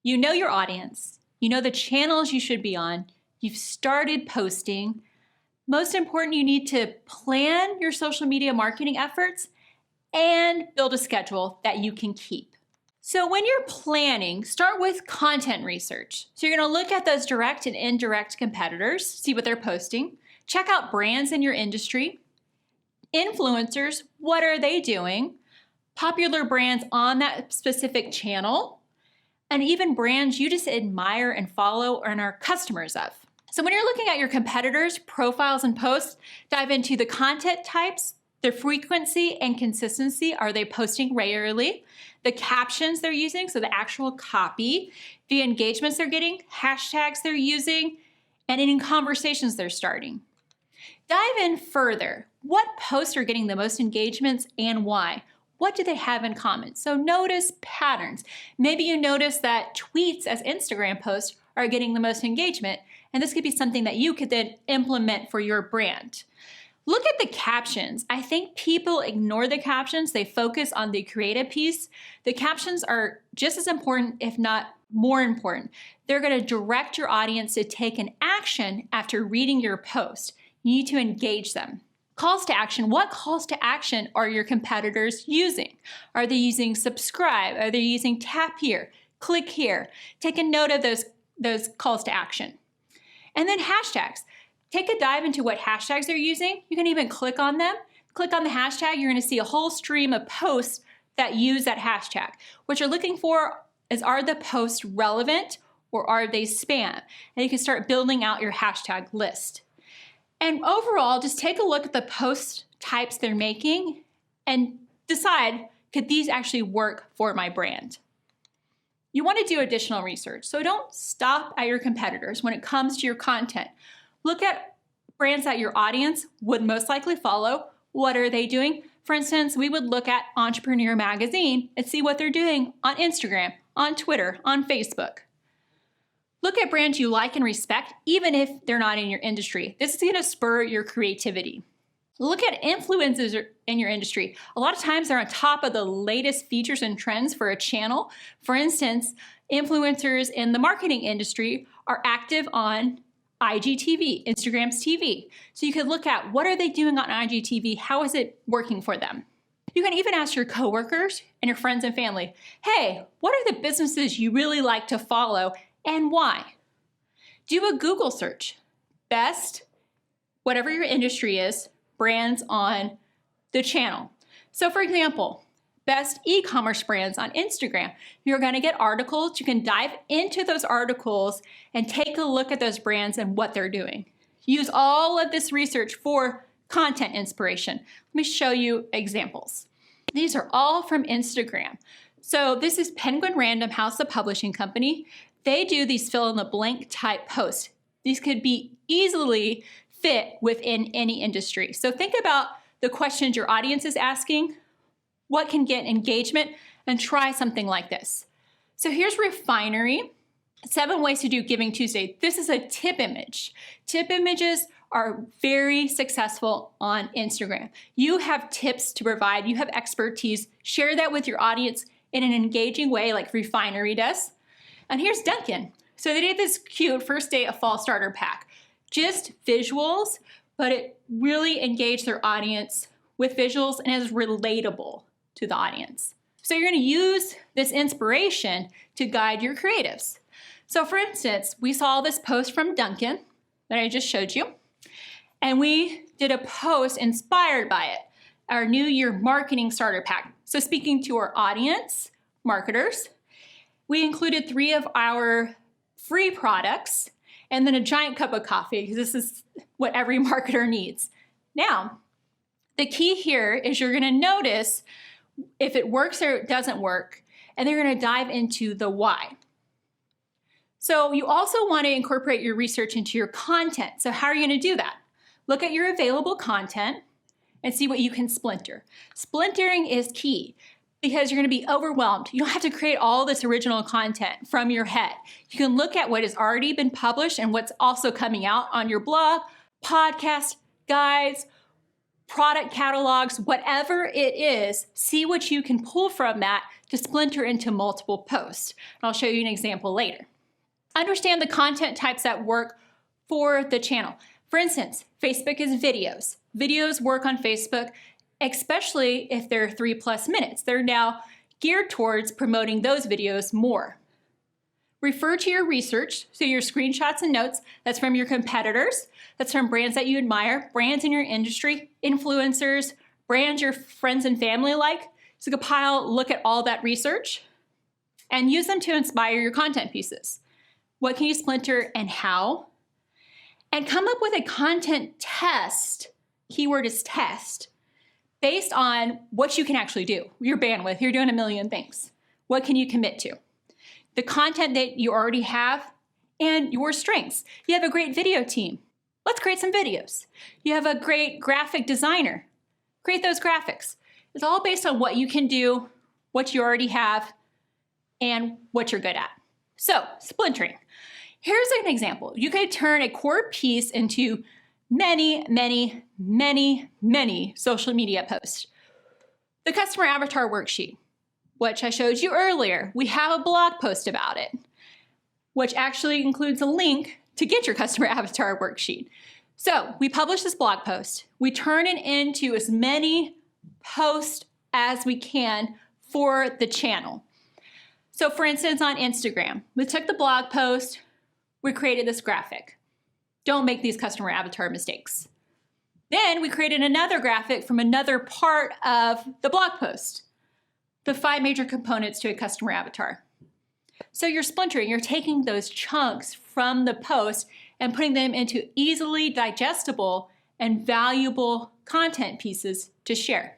You know your audience. You know the channels you should be on. You've started posting. Most important, you need to plan your social media marketing efforts and build a schedule that you can keep. So when you're planning, start with content research. So you're going to look at those direct and indirect competitors, see what they're posting. Check out brands in your industry. Influencers, what are they doing? Popular brands on that specific channel, and even brands you just admire and follow and are customers of. So when you're looking at your competitors' profiles and posts, dive into the content types, their frequency and consistency. Are they posting regularly? The captions they're using, so the actual copy, the engagements they're getting, hashtags they're using, and any conversations they're starting. Dive in further. What posts are getting the most engagements and why? What do they have in common? So notice patterns. Maybe you notice that tweets as Instagram posts are getting the most engagement, and this could be something that you could then implement for your brand. Look at the captions. I think people ignore the captions. They focus on the creative piece. The captions are just as important, if not more important. They're going to direct your audience to take an action after reading your post. You need to engage them. Calls to action. What calls to action are your competitors using? Are they using subscribe? Are they using tap here, click here? Take a note of those calls to action. And then hashtags. Take a dive into what hashtags they're using. You can even click on them. Click on the hashtag. You're going to see a whole stream of posts that use that hashtag. What you're looking for is, are the posts relevant or are they spam? And you can start building out your hashtag list. And overall, just take a look at the post types they're making and decide, could these actually work for my brand? You want to do additional research, so don't stop at your competitors when it comes to your content. Look at brands that your audience would most likely follow. What are they doing? For instance, we would look at Entrepreneur Magazine and see what they're doing on Instagram, on Twitter, on Facebook. Look at brands you like and respect, even if they're not in your industry. This is going to spur your creativity. Look at influencers in your industry. A lot of times they're on top of the latest features and trends for a channel. For instance, influencers in the marketing industry are active on IGTV, Instagram's TV. So you could look at, what are they doing on IGTV? How is it working for them? You can even ask your coworkers and your friends and family, hey, what are the businesses you really like to follow and why? Do a Google search. Best, whatever your industry is, brands on the channel. So for example, best e-commerce brands on Instagram. You're going to get articles. You can dive into those articles and take a look at those brands and what they're doing. Use all of this research for content inspiration. Let me show you examples. These are all from Instagram. So this is Penguin Random House, the publishing company. They do these fill-in-the-blank type posts. These could be easily fit within any industry. So think about the questions your audience is asking, what can get engagement, and try something like this. So here's Refinery, 7 ways to do Giving Tuesday. This is a tip image. Tip images are very successful on Instagram. You have tips to provide, you have expertise. Share that with your audience in an engaging way like Refinery does. And here's Dunkin'. So they did this cute first day of fall starter pack. Just visuals, but it really engaged their audience with visuals and is relatable to the audience. So you're going to use this inspiration to guide your creatives. So for instance, we saw this post from Dunkin' that I just showed you, and we did a post inspired by it, our New Year marketing starter pack. So speaking to our audience, marketers, we included 3 of our free products and then a giant cup of coffee, because this is what every marketer needs. Now, the key here is you're going to notice if it works or it doesn't work, and they're going to dive into the why. So you also want to incorporate your research into your content. So how are you going to do that? Look at your available content and see what you can splinter. Splintering is key because you're going to be overwhelmed. You don't have to create all this original content from your head. You can look at what has already been published and what's also coming out on your blog, podcast, guides, product catalogs, whatever it is, see what you can pull from that to splinter into multiple posts. And I'll show you an example later. Understand the content types that work for the channel. For instance, Facebook is videos. Videos work on Facebook, especially if they're 3+ minutes. They're now geared towards promoting those videos more. Refer to your research, so your screenshots and notes, that's from your competitors, that's from brands that you admire, brands in your industry, influencers, brands your friends and family like. So compile, look at all that research, and use them to inspire your content pieces. What can you splinter and how? And come up with a content test, keyword is test, based on what you can actually do. Your bandwidth, you're doing a million things. What can you commit to? The content that you already have and your strengths. You have a great video team. Let's create some videos. You have a great graphic designer. Create those graphics. It's all based on what you can do, what you already have, and what you're good at. So, splintering. Here's an example. You could turn a core piece into many, many, many, many social media posts. The customer avatar worksheet, which I showed you earlier. We have a blog post about it, which actually includes a link to get your customer avatar worksheet. So we publish this blog post. We turn it into as many posts as we can for the channel. So for instance, on Instagram, we took the blog post, we created this graphic. Don't make these customer avatar mistakes. Then we created another graphic from another part of the blog post. The 5 major components to a customer avatar. So you're splintering, you're taking those chunks from the post and putting them into easily digestible and valuable content pieces to share.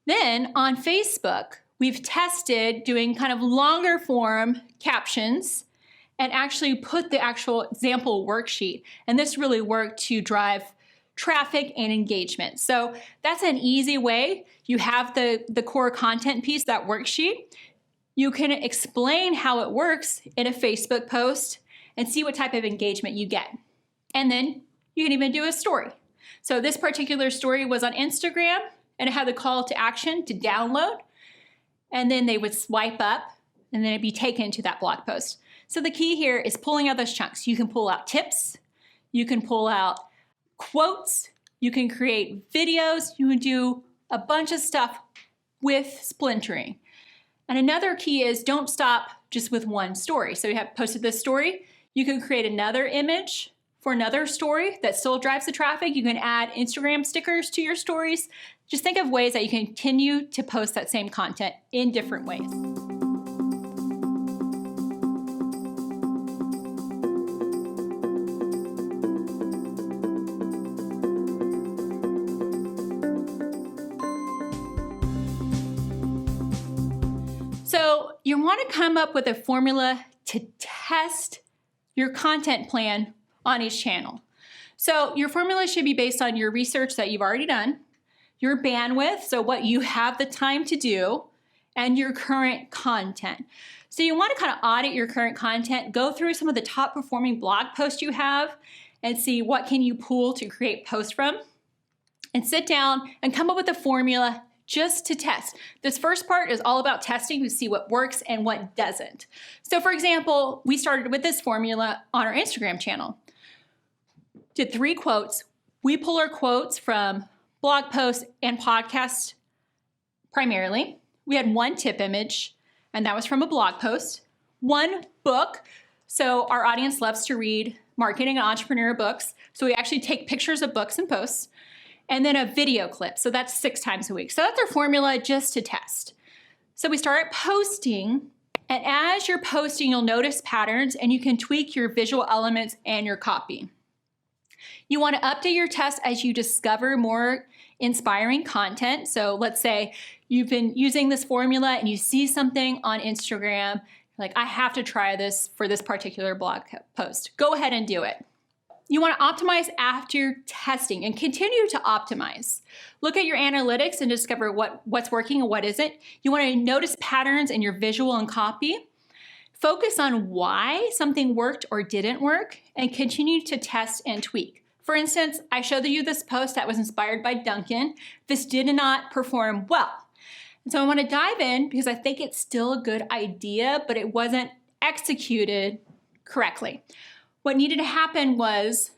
Then on Facebook, we've tested doing kind of longer form captions and actually put the actual example worksheet. And this really worked to drive traffic and engagement. So that's an easy way. You have the core content piece, that worksheet. You can explain how it works in a Facebook post and see what type of engagement you get. And then you can even do a story. So this particular story was on Instagram and it had the call to action to download. And then they would swipe up and then it'd be taken to that blog post. So the key here is pulling out those chunks. You can pull out tips. You can pull out quotes, you can create videos, you can do a bunch of stuff with splintering. And another key is don't stop just with one story. So you have posted this story, you can create another image for another story that still drives the traffic. You can add Instagram stickers to your stories. Just think of ways that you can continue to post that same content in different ways. So you want to come up with a formula to test your content plan on each channel. So your formula should be based on your research that you've already done, your bandwidth, so what you have the time to do, and your current content. So you want to kind of audit your current content, go through some of the top performing blog posts you have, and see what can you pull to create posts from, and sit down and come up with a formula just to test. This first part is all about testing to see what works and what doesn't. So for example, we started with this formula on our Instagram channel. Did 3 quotes. We pull our quotes from blog posts and podcasts primarily. We had 1 tip image, and that was from a blog post. 1 book. So our audience loves to read marketing and entrepreneur books. So we actually take pictures of books and posts. And then a video clip. So that's 6 times a week. So that's our formula just to test. So we start posting, and as you're posting, you'll notice patterns and you can tweak your visual elements and your copy. You want to update your test as you discover more inspiring content. So let's say you've been using this formula and you see something on Instagram, like I have to try this for this particular blog post. Go ahead and do it. You want to optimize after testing and continue to optimize. Look at your analytics and discover what's working and what isn't. You want to notice patterns in your visual and copy. Focus on why something worked or didn't work and continue to test and tweak. For instance, I showed you this post that was inspired by Duncan. This did not perform well. And so I want to dive in because I think it's still a good idea, but it wasn't executed correctly. What needed to happen was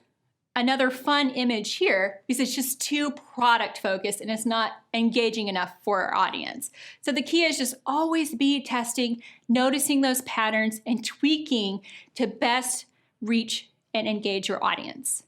another fun image here because it's just too product focused and it's not engaging enough for our audience. So the key is just always be testing, noticing those patterns and tweaking to best reach and engage your audience.